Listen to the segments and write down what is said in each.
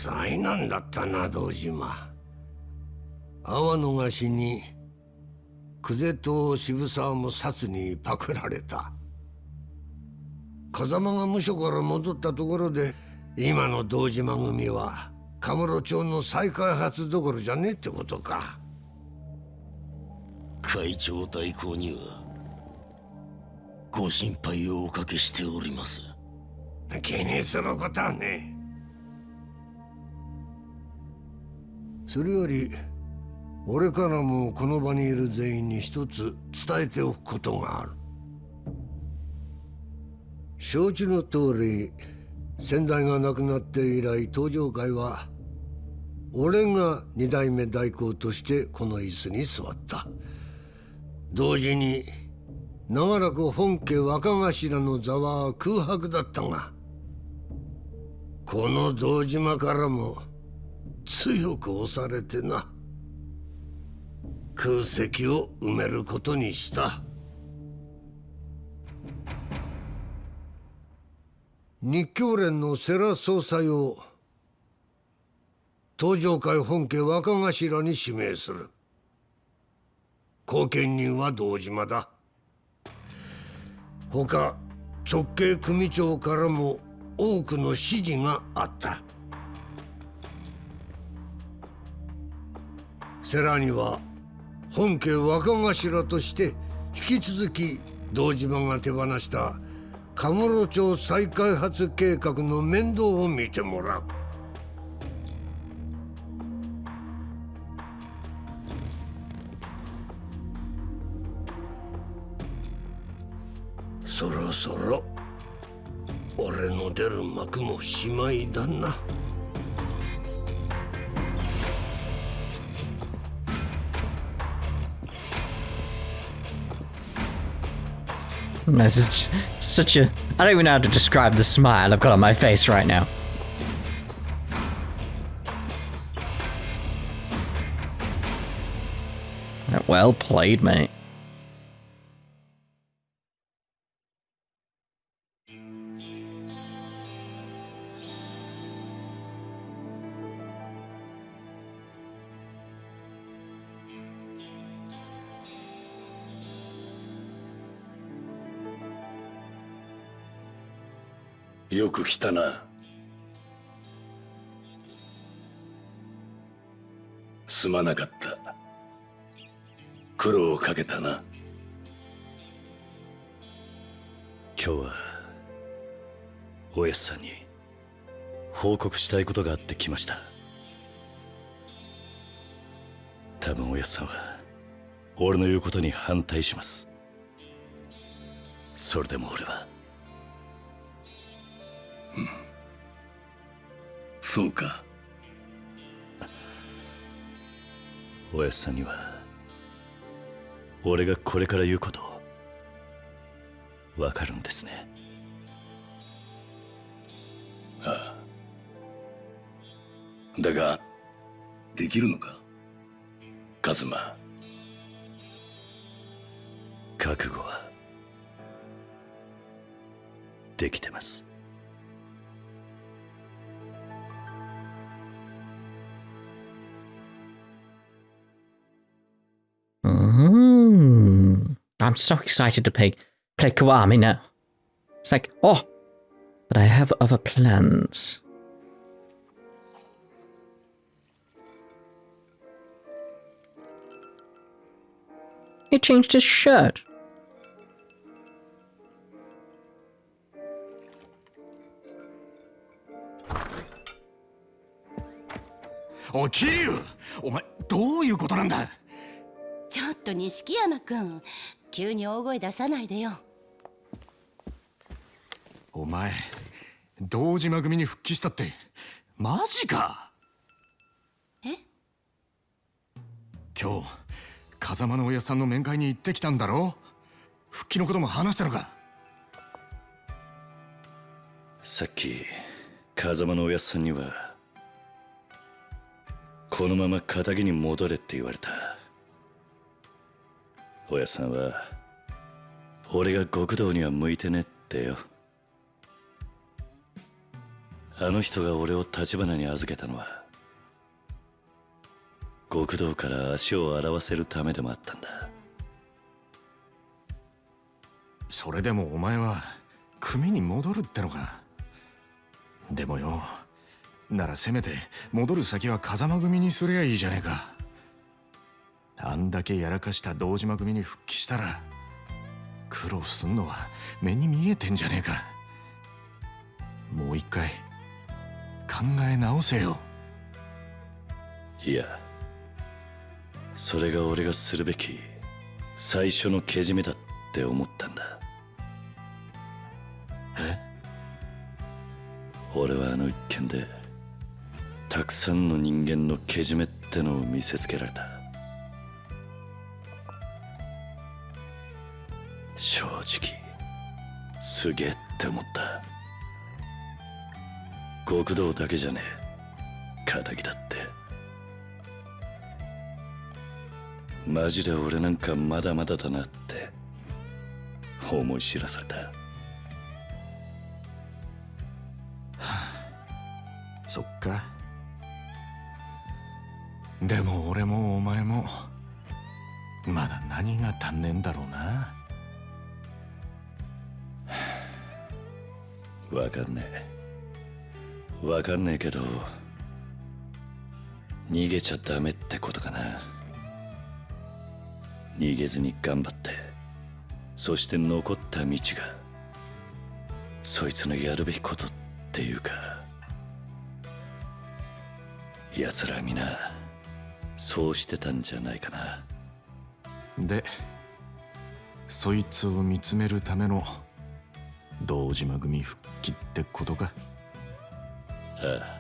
災難だったな、堂島。阿波野が死に、久世と渋沢も薩にパクられた。風間が無所から戻ったところで、今の堂島組はカムロ町の再開発どころじゃねえってことか。会長代行にはご心配をおかけしております。気にすることはねえ。それより俺からもこの場にいる全員に一つ伝えておくことがある。承知の通り、先代が亡くなって以来登場会は俺が二代目代行としてこの椅子に座った。同時に長らく本家若頭の座は空白だったが、この堂島からも強く押されてな、空席を埋めることにした。日教連の世良総裁を登場会本家若頭に指名する。後見人は堂島だ。他直系組長からも多くの指示があった。世良には本家若頭として引き続き堂島が手放したカムロ町再開発計画の面倒を見てもらう。そろそろ俺の出る幕もしまいだな。This is just such a... I don't even know how to describe the smile I've got on my face right now. Well played, mate. .よく来たな。すまなかった。苦労をかけたな。今日はおやっさんに報告したいことがあって来ました。多分おやっさんは俺の言うことに反対します。それでも俺はそうか。おやっさんには俺がこれから言うことわかるんですね。ああ。だができるのか、カズマ。覚悟はできてます。I'm so excited to play Kiwami now. It's like, oh, but I have other plans. He changed his shirt. Oh, Kiryu! お前、どういうことなんだ？ちょっと錦山くん、急に大声出さないでよ。お前、堂島組に復帰したって、マジか？え？今日、風間の親さんの面会に行ってきたんだろ？復帰のことも話したのか？さっき、風間の親さんには、このまま仇に戻れって言われた。親さんは俺が極道には向いてねってよ。あの人が俺を立花に預けたのは極道から足を洗わせるためでもあったんだ。それでもお前は組に戻るってのか。でもよ、ならせめて戻る先は風間組にすりゃいいじゃねえか。あんだけやらかした堂島組に復帰したら苦労すんのは目に見えてんじゃねえか。もう一回考え直せよ。いや、それが俺がするべき最初のけじめだって思ったんだ。え？俺はあの一件でたくさんの人間のけじめってのを見せつけられた。正直すげえって思った。極道だけじゃねえ、仇だってマジで俺なんかまだまだだなって思い知らされた。そっか。でも俺もお前もまだ何が足んねえんだろうな。わかんねえけど逃げちゃダメってことかな。逃げずに頑張って、そして残った道がそいつのやるべきことっていうか、奴ら皆そうしてたんじゃないかな。でそいつを見つめるための堂島組復帰ってことか。ああ、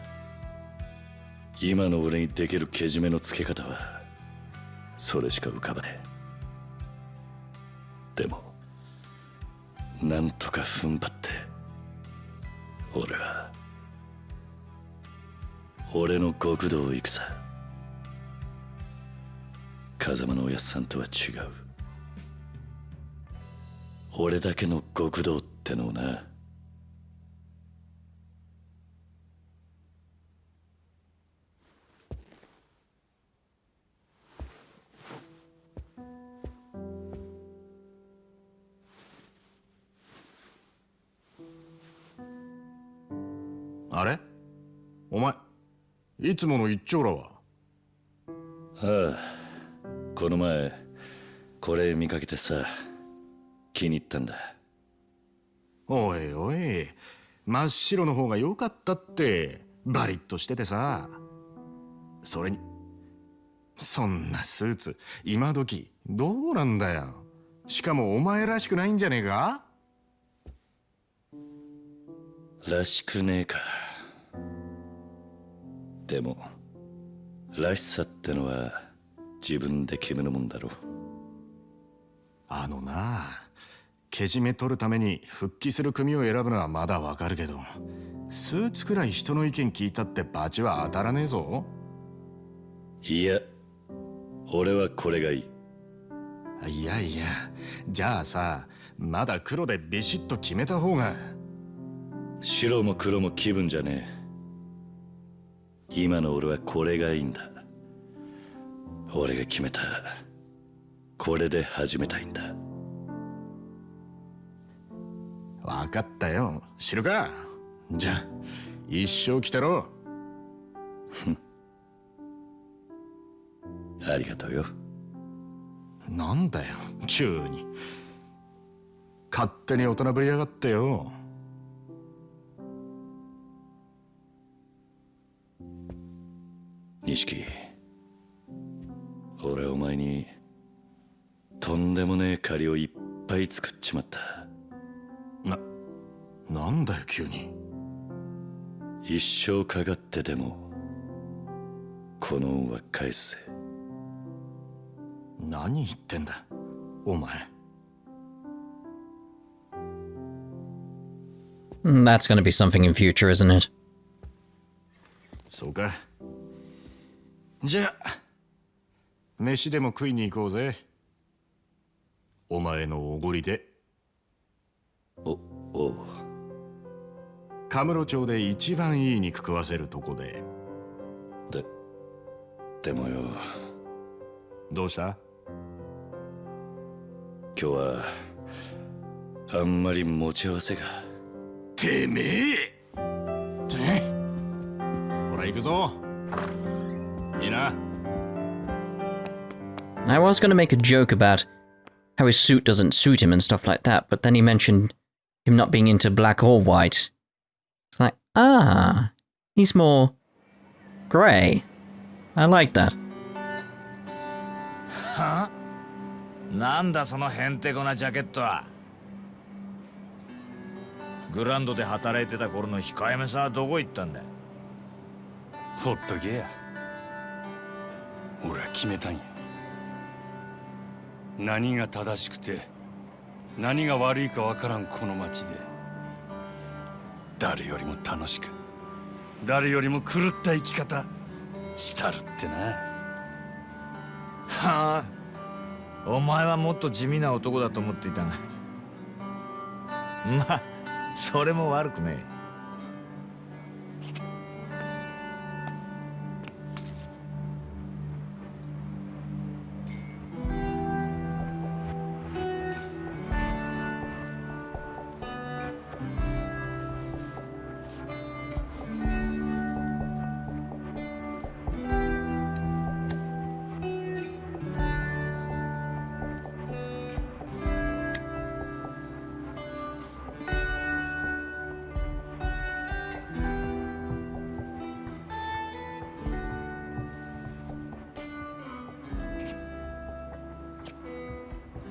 今の俺にできるけじめのつけ方はそれしか浮かばねえ。でもなんとか踏ん張って俺は俺の極道を行くさ。風間のおやっさんとは違う俺だけの極道ってのをな。あれ？お前いつもの一丁羅は？ああ、この前これ見かけてさ、気に入ったんだ。おいおい、真っ白の方が良かったって。バリッとしててさ。それにそんなスーツ今時どうなんだよ。しかもお前らしくないんじゃねえか？らしくねえか。でもらしさってのは自分で決めるもんだろ。あのな、けじめ取るために復帰する組を選ぶのはまだわかるけど、スーツくらい人の意見聞いたってバチは当たらねえぞ。いや、俺はこれがいい。いやいや、じゃあさ、まだ黒でビシッと決めた方が。白も黒も気分じゃねえ。今の俺はこれがいいんだ。俺が決めたこれで始めたいんだ。分かったよ、知るか。じゃあ一生来てろ。ありがとうよ。なんだよ急に。勝手に大人ぶりやがってよ。錦、俺お前にとんでもねえ借りをいっぱい作っちまった。なんだよ急に。一生かかってでもこの恩は返すぜ。何言ってんだお前。That's gonna be something in future, isn't it? そうか。じゃあ飯でも食いに行こうぜ。お前のおごりで。おう。カムロ町で一番いい肉食わせるとこで。でもよ、どうした？今日はあんまり持ち合わせが。てめえ！ほら行くぞ。いいな。I was going to make a joke about how his suit doesn't suit him and stuff like that, but then he mentioned him not being into black or white. It's like, he's more grey. I like that. は？なんだそのへんてこなジャケットは。グランドで働いてた頃の控えめさはどこ行ったんだ。ほっとけや。俺は決めたんや。何が正しくて何が悪いかわからんこの街で、誰よりも楽しく、誰よりも狂った生き方したるってな。はあ、お前はもっと地味な男だと思っていたが、まあそれも悪くねえ。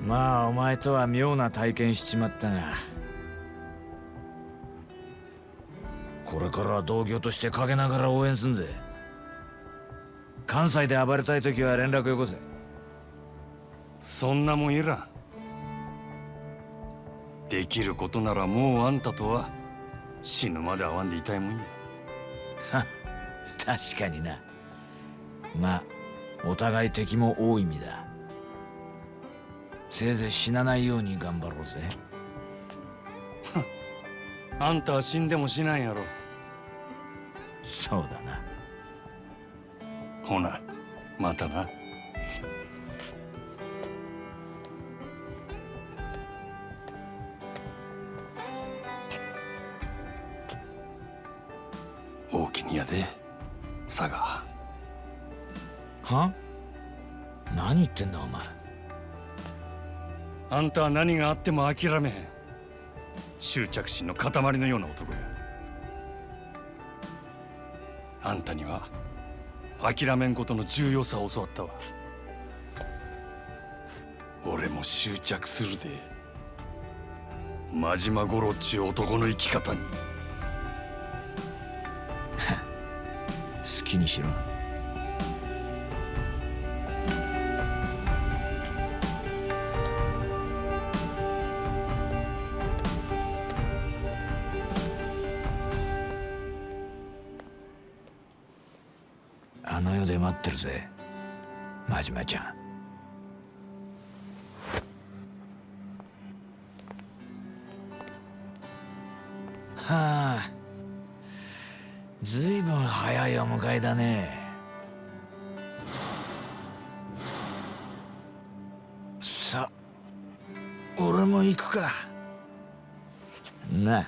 まあお前とは妙な体験しちまったが、これからは同業として陰ながら応援すんぜ。関西で暴れたい時は連絡よこせ。そんなもんいらん。できることならもうあんたとは死ぬまで会わんでいたいもんや。確かにな。まあお互い敵も多い意味だ。せいぜい死なないように頑張ろうぜ。あんたは死んでもしないやろ。そうだな。ほな、またな。大きにやで、佐賀。は？何言ってんだお前。あんたは何があっても諦めへん。執着心の塊のような男や。あんたには諦めんことの重要さを教わったわ。俺も執着するで。真島五郎っちゅう男の生き方に。好きにしろ。あの世で待ってるぜ、真島ちゃん。はあ、ずいぶん早いお迎えだね。さ、俺も行くか。なあ。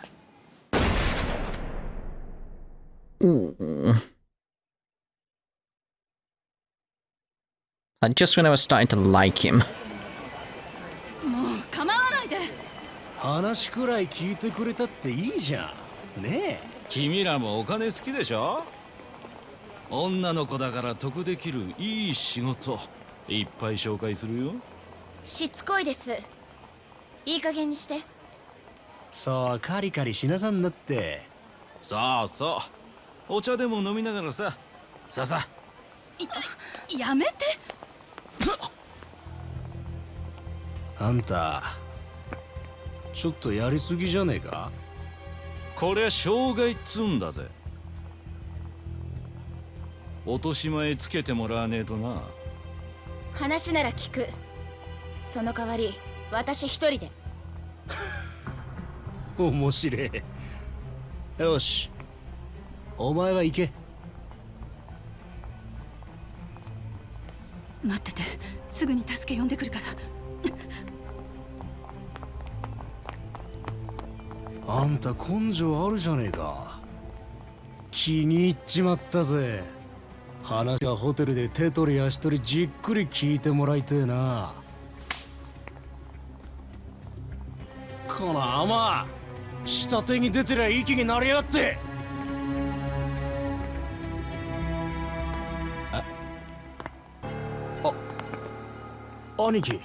Just when I was starting to like him. もう構わないで。話くらい聞いてくれたっていいじゃんねえ。君らもお金好きでしょ。女の子だから得できるいい仕事いっぱい紹介するよ。しつこいです。いい加減にして。そうカリカリしなさんなって。そうそう、お茶でも飲みながらさ。ささやめて。あんたちょっとやりすぎじゃねえか。こりゃ障害っつうんだぜ。落とし前つけてもらわねえとな。話なら聞く。その代わり私一人で。面白え。よし、お前は行け。待ってて、すぐに助け呼んでくるから。あんた根性あるじゃねえか。気に入っちまったぜ。話はホテルで手取り足取りじっくり聞いてもらいてえな。この甘下手に出てりゃ息になりやがって。兄貴。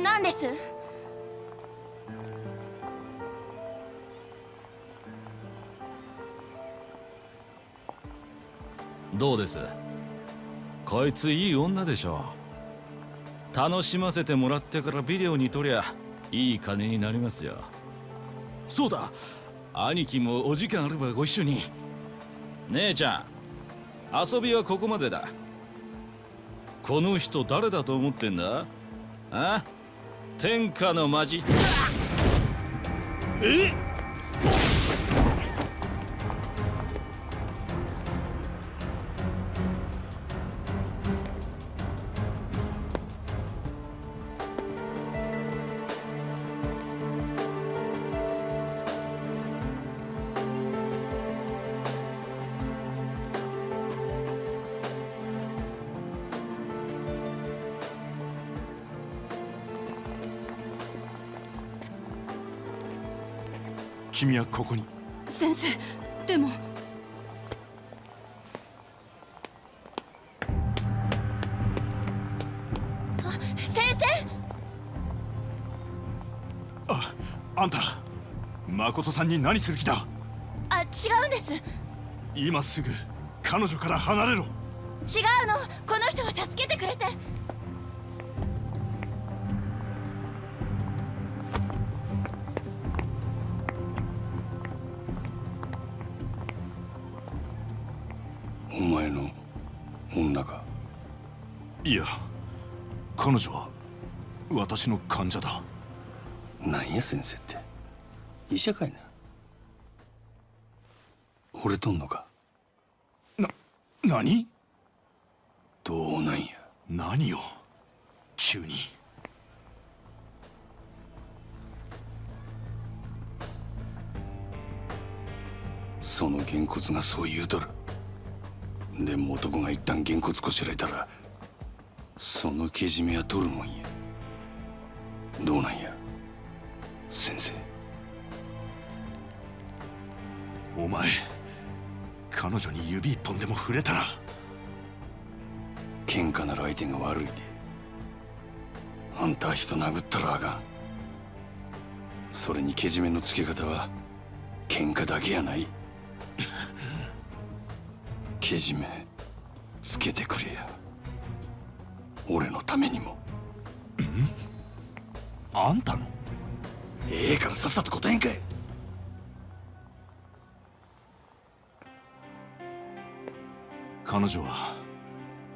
なんです？どうです？こいついい女でしょ。楽しませてもらってからビデオに撮りゃいい金になりますよ。そうだ、兄貴もお時間あればご一緒に。姉ちゃん、遊びはここまでだ。この人誰だと思ってんだ？あ？天下のマジ。え？君はここに。先生、でも。先生。あんた誠さんに何する気だ？あ、違うんです。違今すぐ彼女から離れろ。うの、この人は助けてくれて。お前の女か？いや、彼女は私の患者だ。なんや先生って、医者かいな。惚れとんのか？何？どうなんや。何よ急に。そのげんこつがそう言うとる。でも男が一旦げんこつこしらえたらそのけじめは取るもんや。どうなんや先生。お前、彼女に指一本でも触れたら。喧嘩なら相手が悪いで。あんたは人殴ったらあかん。それにけじめのつけ方は喧嘩だけやない。けじめつけてくれや、俺のためにも。あんたの？ええからさっさと答えんかい。彼女は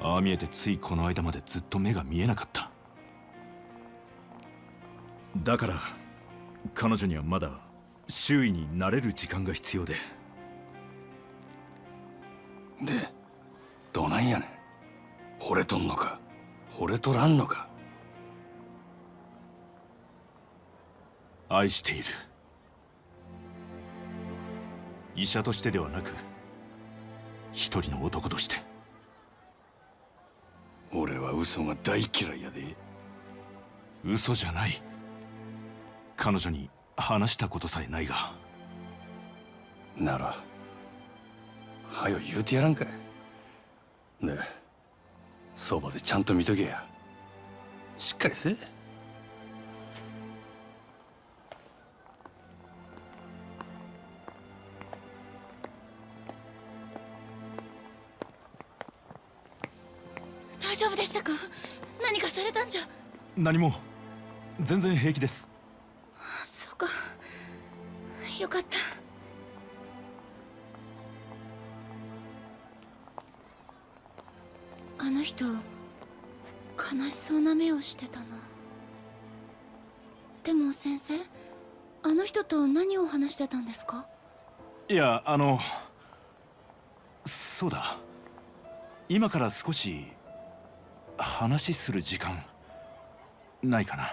ああ見えてついこの間までずっと目が見えなかった。だから彼女にはまだ周囲に慣れる時間が必要で。でどないやねん。惚れとんのか惚れとらんのか。愛している。医者としてではなく一人の男として。俺は嘘が大嫌いやで。嘘じゃない。彼女に話したことさえないが。ならはよ言うてやらんかい。でそばでちゃんと見とけや。しっかりせえ。大丈夫でしたか？何かされたんじゃ。何も、全然平気です。そうか、よかった。の人悲しそうな目をしてたな。でも先生、あの人と何を話してたんですか？いや、そうだ。今から少し話する時間ないかな。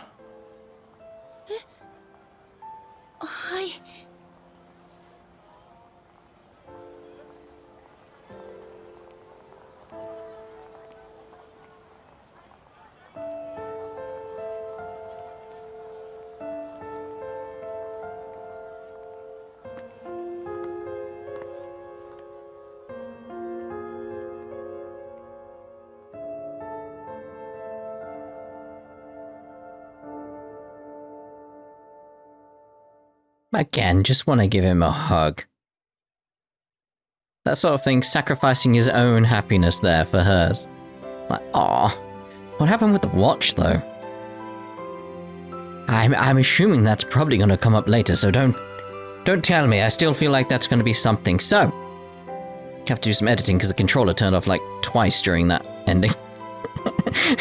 はい。Again, just want to give him a hug. That sort of thing, sacrificing his own happiness there for hers. Like, aw. What happened with the watch, though? I'm assuming that's probably going to come up later, so don't tell me. I still feel like that's going to be something. So, have to do some editing because the controller turned off like twice during that ending.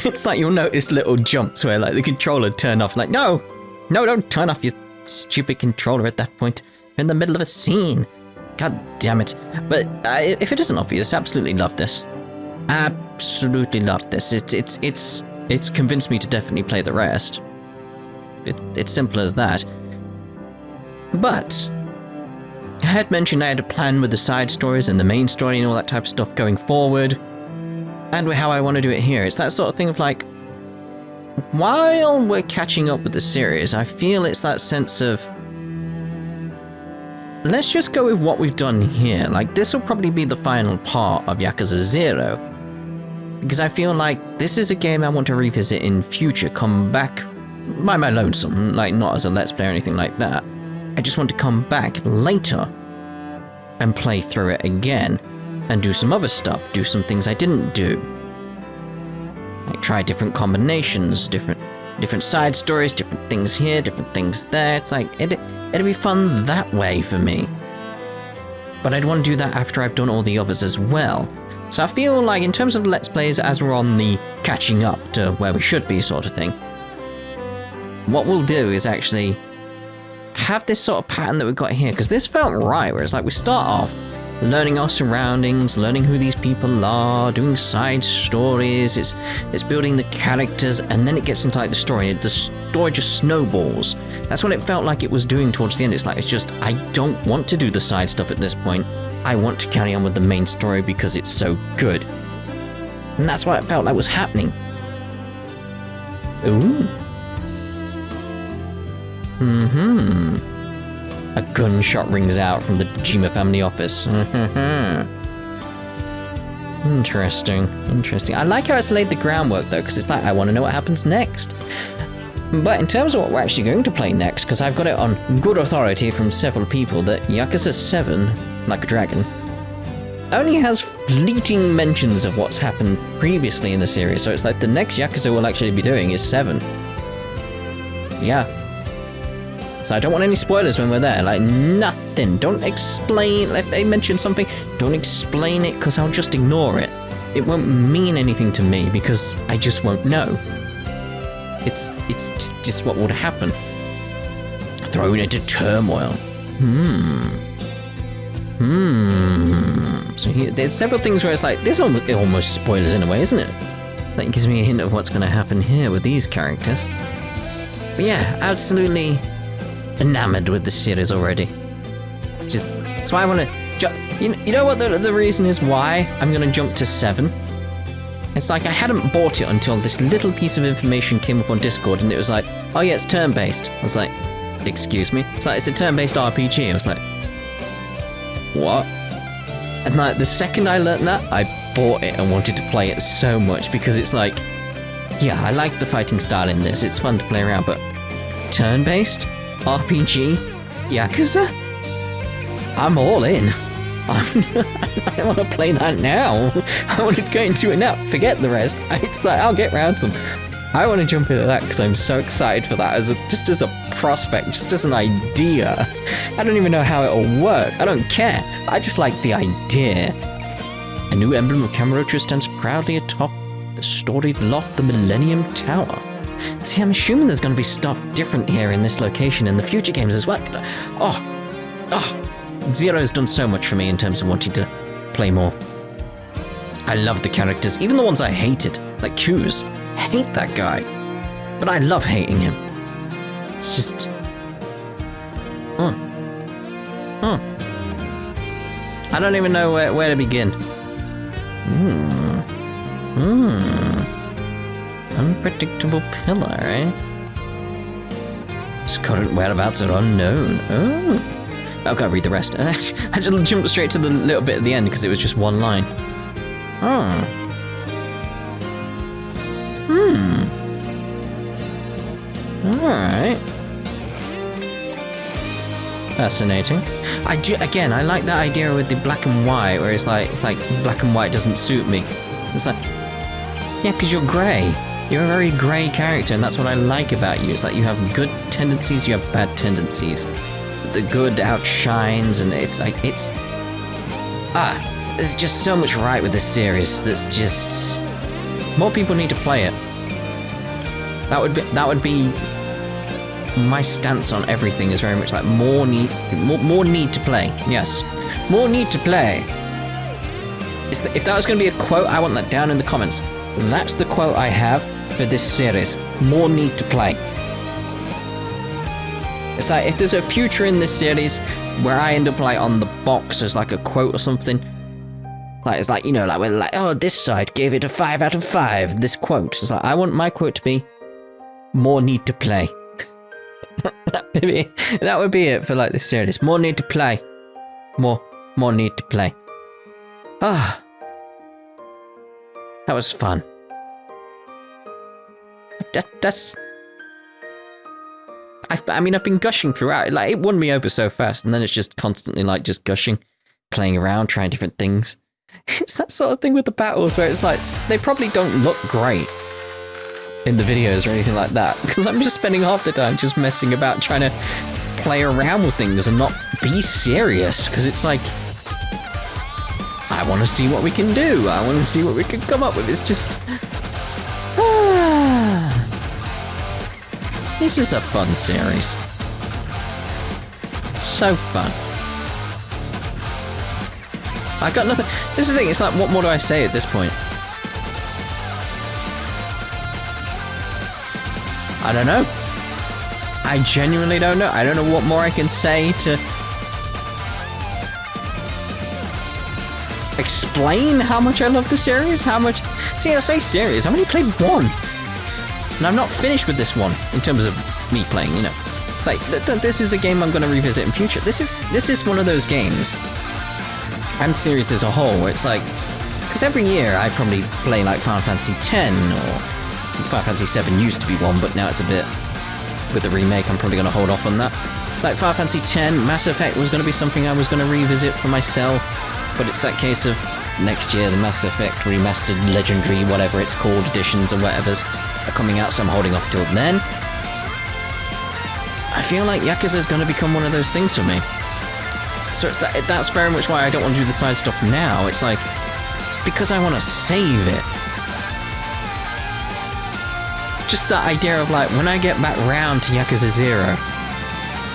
It's like you'll notice little jumps where like the controller turned off. Like, no, don't turn off your stupid controller at that point. You're in the middle of a scene. God damn it. But if it isn't obvious, absolutely love this. Absolutely love this. It's convinced me to definitely play the rest. It's simple as that. But I had mentioned I had a plan with the side stories and the main story and all that type of stuff going forward. And how I want to do it here. It's that sort of thing of like, while we're catching up with the series, I feel it's that sense of, let's just go with what we've done here. Like, this will probably be the final part of Yakuza 0. Because I feel like this is a game I want to revisit in future, come back by my lonesome, like not as a Let's Play or anything like that. I just want to come back later and play through it again and do some other stuff, do some things I didn't do. Like try different combinations, different side stories, different things here, different things there. It's like, it'd be fun that way for me. But I'd want to do that after I've done all the others as well. So I feel like in terms of Let's Plays, as we're on the catching up to where we should be sort of thing, what we'll do is actually have this sort of pattern that we've got here, because this felt right, where it's like we start off learning our surroundings, learning who these people are, doing side stories, it's building the characters, and then it gets into like the story. The story just snowballs. That's what it felt like it was doing towards the end. It's like, it's just, I don't want to do the side stuff at this point. I want to carry on with the main story because it's so good. And that's what it felt like was happening. Ooh. A gunshot rings out from the Jima family office. Interesting. I like how it's laid the groundwork though, because it's like, I want to know what happens next. But in terms of what we're actually going to play next, because I've got it on good authority from several people that Yakuza 7, Like a Dragon, only has fleeting mentions of what's happened previously in the series. So it's like the next Yakuza we'll actually be doing is 7. Yeah. So I don't want any spoilers when we're there, like nothing. Don't explain, if they mention something, don't explain it because I'll just ignore it. It won't mean anything to me because I just won't know. It's just what would happen. Thrown into turmoil. So there's several things where it's like, this almost spoilers in a way, isn't it? That gives me a hint of what's going to happen here with these characters. But yeah, absolutely enamored with the series already. It's just, that's why I want to, you know what the reason is why I'm going to jump to 7? It's like I hadn't bought it until this little piece of information came up on Discord and it was like, oh yeah, it's turn-based. I was like, excuse me? It's like, it's a turn-based RPG. I was like, what? And like, the second I learned that, I bought it and wanted to play it so much because it's like, yeah, I like the fighting style in this. It's fun to play around, but turn-based? RPG? Yakuza? I'm all in. I want to play that now. I want to go into it now. Forget the rest. It's like, I'll get round to them. I want to jump into that because I'm so excited for that just as a prospect, just as an idea. I don't even know how it'll work. I don't care. I just like the idea. A new emblem of Kamurocho stands proudly atop The storied lot, the Millennium Tower. See, I'm assuming there's going to be stuff different here in this location in the future games as well. Zero's done so much for me in terms of wanting to play more. I love the characters, even the ones I hated, like Q's. I hate that guy, but I love hating him. It's just... I don't even know where to begin. Unpredictable pillar, eh? His current whereabouts are unknown. Oh. I've got to read the rest. I just jumped straight to the little bit at the end because it was just one line. Alright. Fascinating. I like that idea with the black and white, where it's like black and white doesn't suit me. It's like, yeah, because you're grey. You're a very grey character, and that's what I like about you. It's like you have good tendencies, you have bad tendencies. The good outshines, and it's like, there's just so much right with this series that's just... More people need to play it. That would be my stance on everything, is very much like more need to play. Yes, more need to play. If that was going to be a quote, I want that down in the comments. That's the quote I have for this series. More need to play. It's like, if there's a future in this series where I end up like on the box as like a quote or something, like it's like, you know, like we're like, oh, this side gave it a 5 out of 5. This quote. It's like, I want my quote to be more need to play. That would be it for like this series. More need to play. More need to play. That was fun. That's... I mean, I've been gushing throughout. Like, it won me over so fast, and then it's just constantly like just gushing, playing around, trying different things. It's that sort of thing with the battles where it's like, they probably don't look great in the videos or anything like that, because I'm just spending half the time just messing about trying to play around with things and not be serious, because it's like, I want to see what we can do. I want to see what we can come up with. It's just... This is a fun series. So fun. I got nothing... This is the thing, it's like, what more do I say at this point? I don't know. I genuinely don't know. I don't know what more I can say to... explain how much I love the series, how much... See, I say series, I've only played one. And I'm not finished with this one, in terms of me playing, you know. It's like, this is a game I'm going to revisit in future. This is one of those games, and series as a whole, where it's like... Because every year I probably play like Final Fantasy X, or... Final Fantasy VII used to be one, but now it's a bit... With the remake, I'm probably going to hold off on that. Like Final Fantasy X, Mass Effect was going to be something I was going to revisit for myself. But it's that case of next year, the Mass Effect Remastered Legendary, whatever it's called, editions or whatever's are coming out, so I'm holding off till then. I feel like Yakuza is going to become one of those things for me. So it's that's very much why I don't want to do the side stuff now. It's like, because I want to save it. Just that idea of like, when I get back round to Yakuza 0,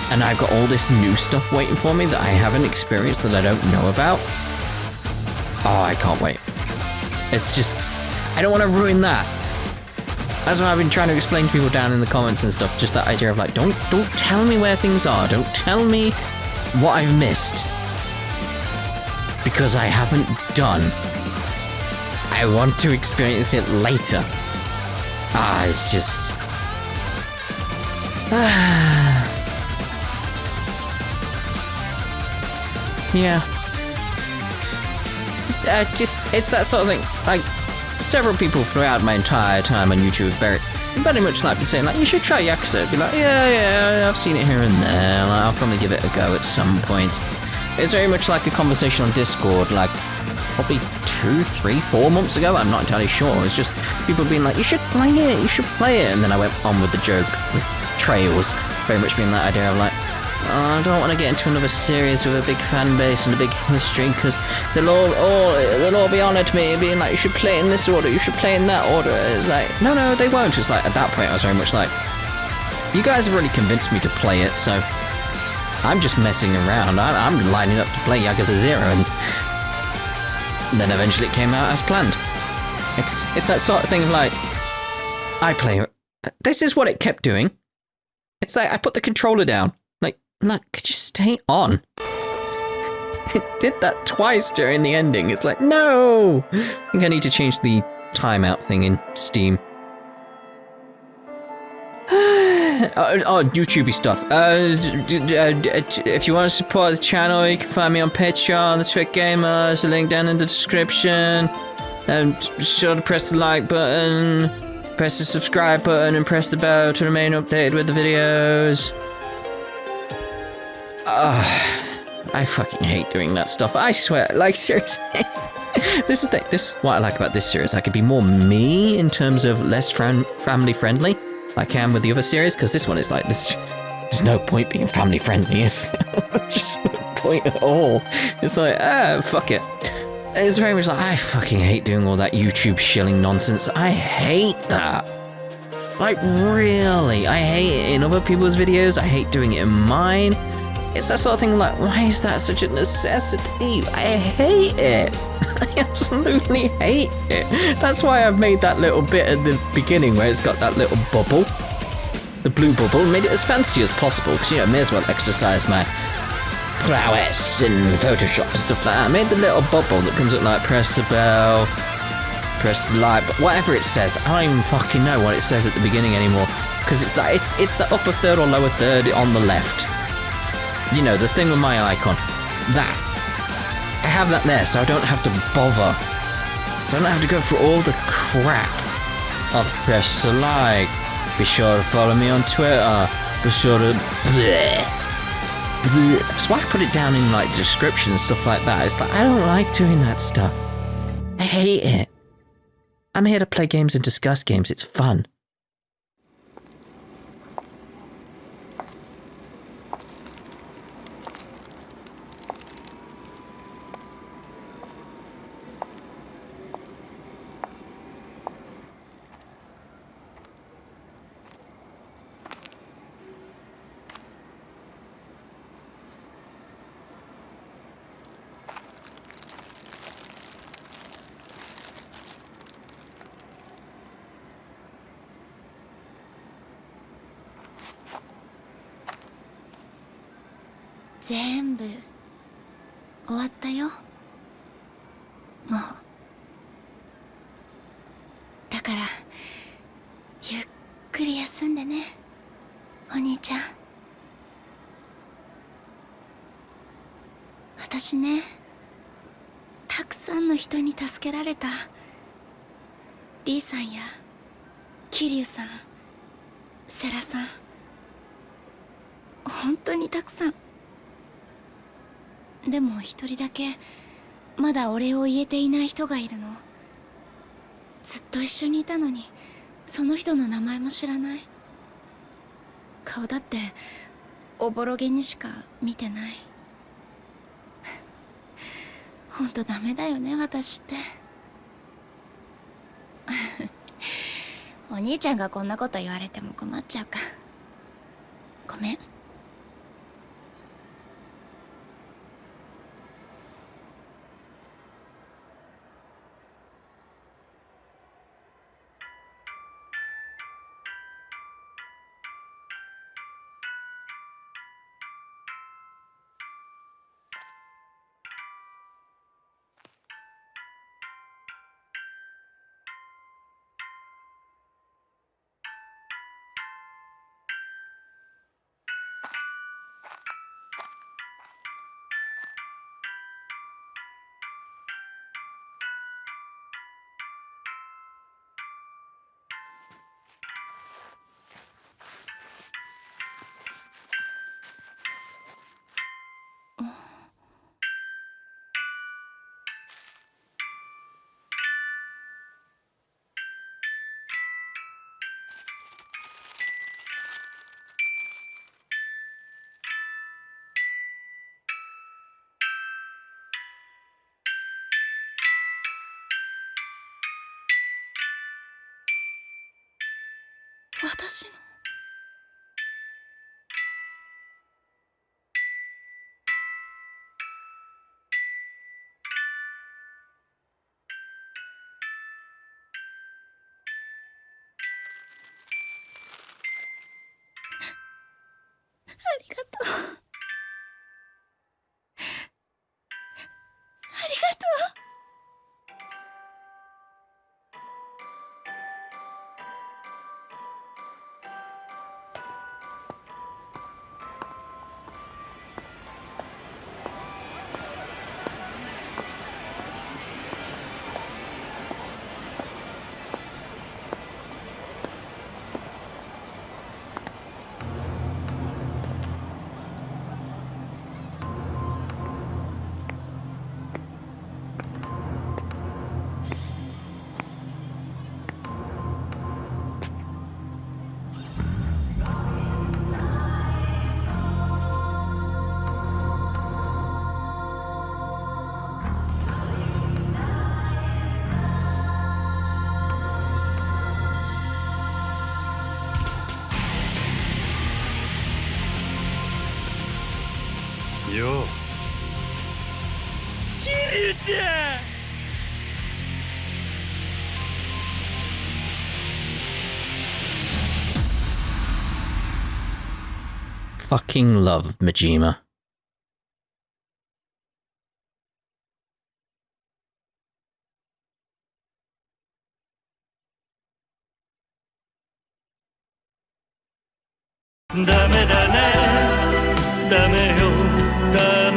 and I've got all this new stuff waiting for me that I haven't experienced, that I don't know about. Oh, I can't wait. It's just, I don't want to ruin that. That's why I've been trying to explain to people down in the comments and stuff, just that idea of like, don't tell me where things are, don't tell me what I've missed. Because I haven't done. I want to experience it later. It's just... Yeah. It's that sort of thing. Like, several people throughout my entire time on YouTube very much like been saying, like, you should try Yakuza. Be like, yeah, I've seen it here and there. Like, I'll probably give it a go at some point. It's very much like a conversation on Discord, like, probably 2, 3, 4 months ago. I'm not entirely sure. It's just people being like, you should play it, you should play it. And then I went on with the joke with Trails, very much being that idea of like, I don't want to get into another series with a big fan base and a big history, because they'll all be on at me, being like, you should play in this order, you should play in that order. It's like, no, they won't. It's like, at that point, I was very much like, you guys have really convinced me to play it, so I'm just messing around. I'm lining up to play Yakuza 0, and then eventually it came out as planned. It's that sort of thing of like, I play. This is what it kept doing. It's like I put the controller down. Like, look, could you stay on? It did that twice during the ending. It's like, no! I think I need to change the timeout thing in Steam. YouTubey stuff. If you want to support the channel, you can find me on Patreon, the Twit Gamer. There's a link down in the description. And be sure to press the like button, press the subscribe button, and press the bell to remain updated with the videos. I fucking hate doing that stuff. I swear, like, seriously. This is what I like about this series. I could be more me in terms of less family friendly, like I am with the other series, because this one is like, there's no point being family friendly. It's just no point at all. It's like, fuck it. It's very much like, I fucking hate doing all that YouTube shilling nonsense. I hate that. Like, really. I hate it in other people's videos. I hate doing it in mine. It's that sort of thing like, why is that such a necessity? I hate it. I absolutely hate it. That's why I've made that little bit at the beginning where it's got that little bubble. The blue bubble. Made it as fancy as possible, because, you know, I may as well exercise my prowess in Photoshop and stuff like that. I made the little bubble that comes up like, press the bell, press the like, whatever it says. I don't even fucking know what it says at the beginning anymore, because it's the upper third or lower third on the left. You know, the thing with my icon. That. I have that there, so I don't have to bother. So I don't have to go through all the crap of press the like, be sure to follow me on Twitter, be sure to bleh. That's why I put it down in like the description and stuff like that. It's like, I don't like doing that stuff. I hate it. I'm here to play games and discuss games. It's fun.全部終わったよ。もうだからゆっくり休んでね、お兄ちゃん。私ね、たくさんの人に助けられた。リーさんやキリュウさん、セラさん、本当にたくさん。でも一人だけまだお礼を言えていない人がいるの。ずっと一緒にいたのにその人の名前も知らない。顔だっておぼろげにしか見てない。ほんとダメだよね、私って。お兄ちゃんがこんなこと言われても困っちゃうか。ごめん。私の。ありがとう。ありがとう。ようキリュウちゃん。Fucking love Majima.ダメだねダメよダ